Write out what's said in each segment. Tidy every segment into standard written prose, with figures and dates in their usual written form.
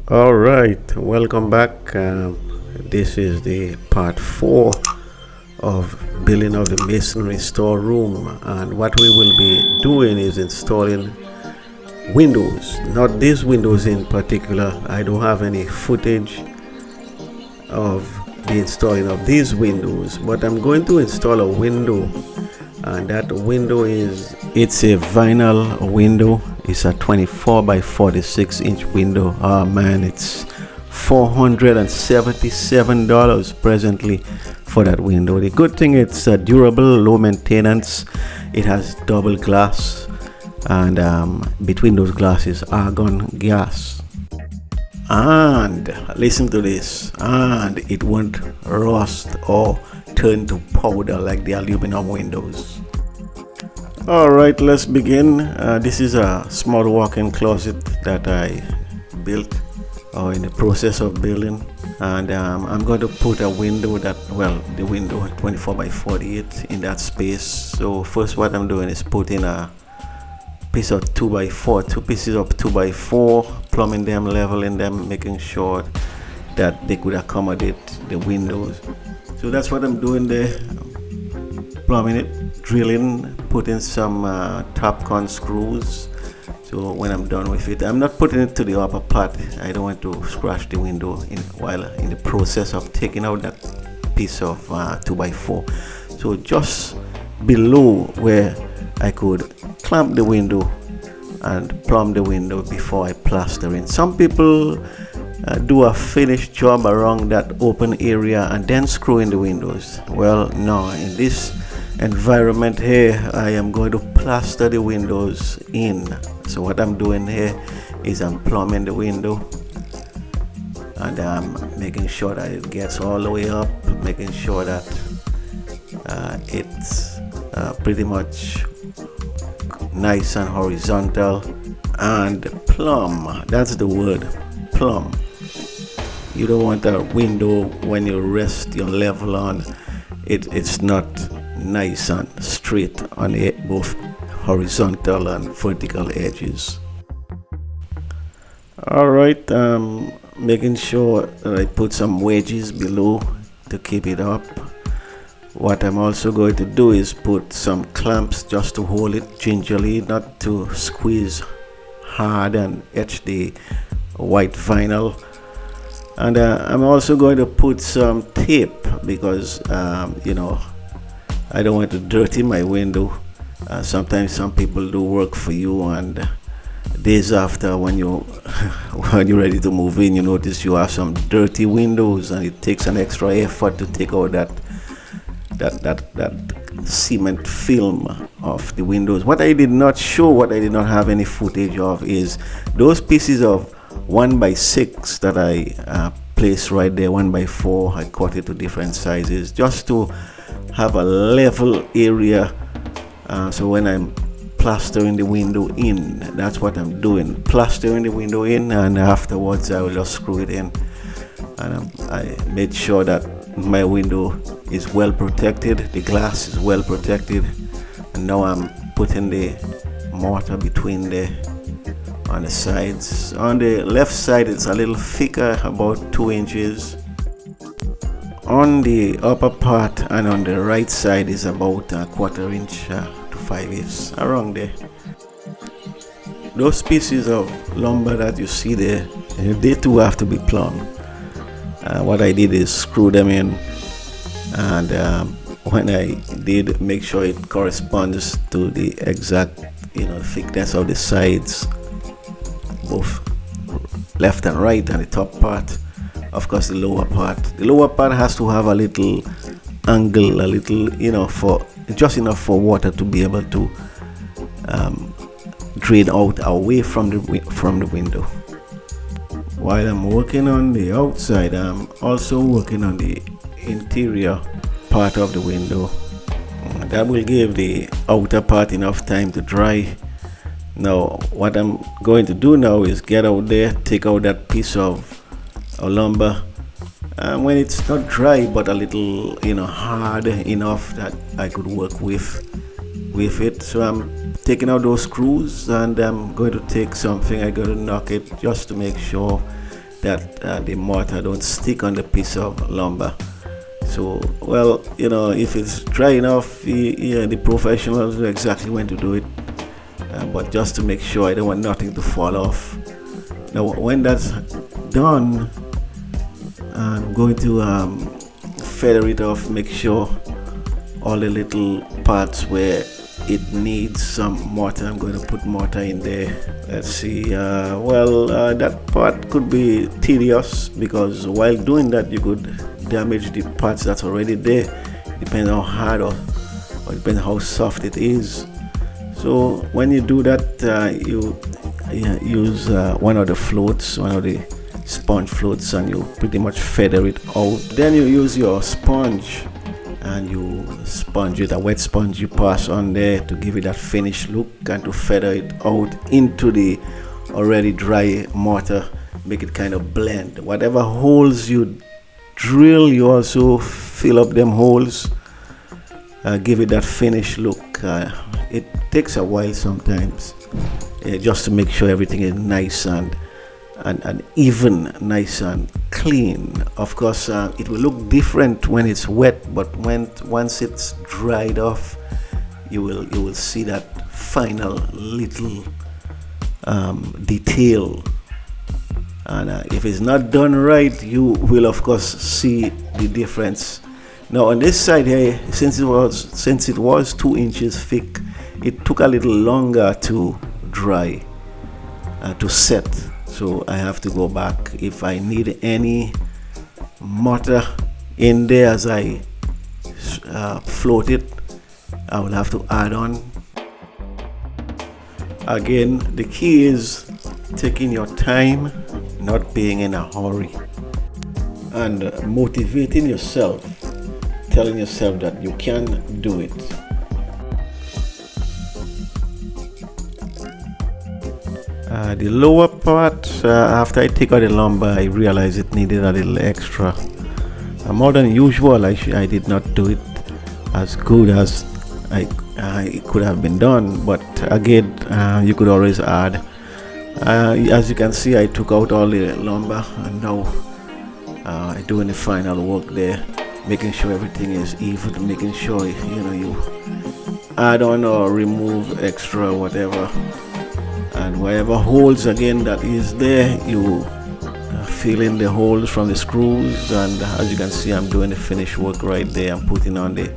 All right, welcome back. This is the part four of building of the masonry storeroom, and what we will be doing is installing windows. Not these windows in particular. I don't have any footage of the installing of these windows, but I'm going to install a window, and that window it's a vinyl window. It's a 24 by 46 inch window. Oh man, it's $477 presently for that window. The good thing, it's durable, low maintenance. It has double glass, and between those glasses argon gas. And listen to this, and it won't rust or turn to powder like the aluminum windows. All right, let's begin. This is a small walk-in closet that I built or in the process of building, and I'm going to put a window the window 24 by 48 in that space. So first what I'm doing is putting a piece of 2x4, two pieces of 2x4, plumbing them, leveling them, making sure that they could accommodate the windows. So that's what I'm doing there, plumbing it, drilling, putting some top-con screws. So when I'm done with it, I'm not putting it to the upper part. I don't want to scratch the window while in the process of taking out that piece of 2x4. So just below where I could clamp the window and plumb the window before I plaster in. Some people do a finished job around that open area and then screw in the windows. Well, no, in this environment here, I am going to plaster the windows in. So what I'm doing here is I'm plumbing the window, and I'm making sure that it gets all the way up, making sure that it's pretty much nice and horizontal and plumb. That's the word, plumb. You don't want a window when you rest your level on it's not nice and straight on both horizontal and vertical edges. All right, making sure that I put some wedges below to keep it up. What I'm also going to do is put some clamps just to hold it gingerly, not to squeeze hard and etch the white vinyl. And I'm also going to put some tape because I don't want to dirty my window. Sometimes some people do work for you, and days after, when you're ready to move in, you notice you have some dirty windows, and it takes an extra effort to take out that cement film of the windows. What I did not have any footage of is those pieces of 1x6 that I placed right there, 1x4. I cut it to different sizes just to have a level area. So when I'm plastering the window in, that's what I'm doing, plastering the window in, and afterwards I will just screw it in. And I made sure that my window is well protected, the glass is well protected, and now I'm putting the mortar between on the sides. On the left side it's a little thicker, about 2 inches. On the upper part and on the right side is about a 1/4 inch to 5/8, around there. Those pieces of lumber that you see there, they too have to be plumbed. What I did is screw them in, and when I did, make sure it corresponds to the exact thickness of the sides, both left and right, and the top part. Of course, the lower part has to have a little angle, a little for just enough for water to be able to drain out away from the window. While I'm working on the outside, I'm also working on the interior part of the window. That will give the outer part enough time to dry. Now what I'm going to do now is get out there, take out that piece of lumber, and when it's not dry but a little hard enough that I could work with it, so I'm taking out those screws, and I'm going to take something, I'm going to knock it just to make sure that the mortar don't stick on the piece of lumber. So, well, you know, if it's dry enough, the professionals know exactly when to do it. But just to make sure, I don't want nothing to fall off. Now, when that's done, I'm going to feather it off, make sure all the little parts where it needs some mortar, I'm going to put mortar in there. Let's see. That part could be tedious, because while doing that you could damage the parts that's already there, depending on how hard or depending on how soft it is. So when you do that, you use one of the floats, one of the sponge floats, and you pretty much feather it out. Then you use your sponge and you sponge it, a wet sponge you pass on there to give it that finished look and to feather it out into the already dry mortar, make it kind of blend. Whatever holes you drill, you also fill up them holes, give it that finished look. It takes a while sometimes, just to make sure everything is nice and even, nice and clean. Of course, it will look different when it's wet, but once it's dried off, you will see that final little detail. And if it's not done right, you will of course see the difference. Now on this side here, since it was 2 inches thick, it took a little longer to dry, to set. So I have to go back. If I need any mortar in there as I float it, I will have to add on. Again, the key is taking your time, not being in a hurry, and motivating yourself, telling yourself that you can do it. The lower part, after I take out the lumber, I realized it needed a little extra. More than usual. I did not do it as good as it could have been done, but again, you could always add. As you can see, I took out all the lumber, and now I'm doing the final work there, making sure everything is even, making sure you add on or remove extra whatever. And wherever holes again that is there, you fill in the holes from the screws. And as you can see, I'm doing the finished work right there. I'm putting on the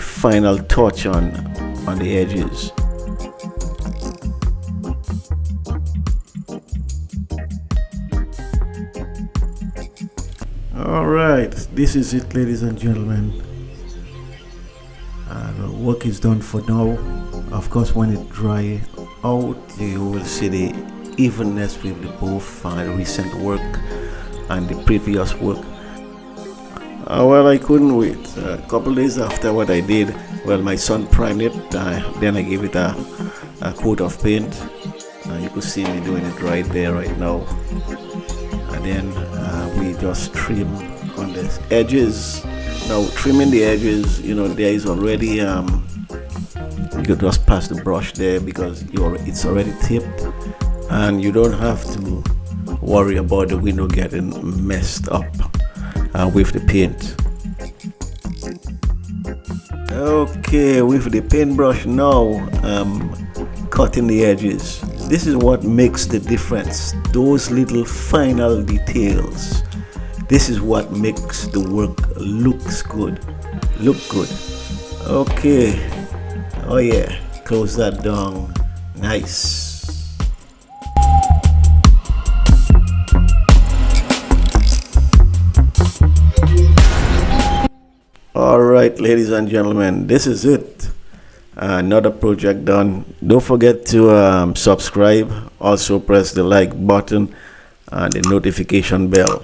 final touch on the edges. All right, this is it, ladies and gentlemen. The work is done for now. Of course, when it dries out, you will see the evenness with the both recent work and the previous work. Well, I couldn't wait. A couple days after what I did, well, my son primed it. Then I gave it a coat of paint. You could see me doing it right there, right now. And then we just trim on the edges. Now, trimming the edges, there is already you could just pass the brush there because it's already tipped, and you don't have to worry about the window getting messed up with the paint. Okay, with the paintbrush now, cutting the edges. This is what makes the difference. Those little final details. This is what makes the work look good. Okay. Oh yeah, close that down. Nice. All right, ladies and gentlemen, this is it. Another project done. Don't forget to subscribe. Also press the like button and the notification bell.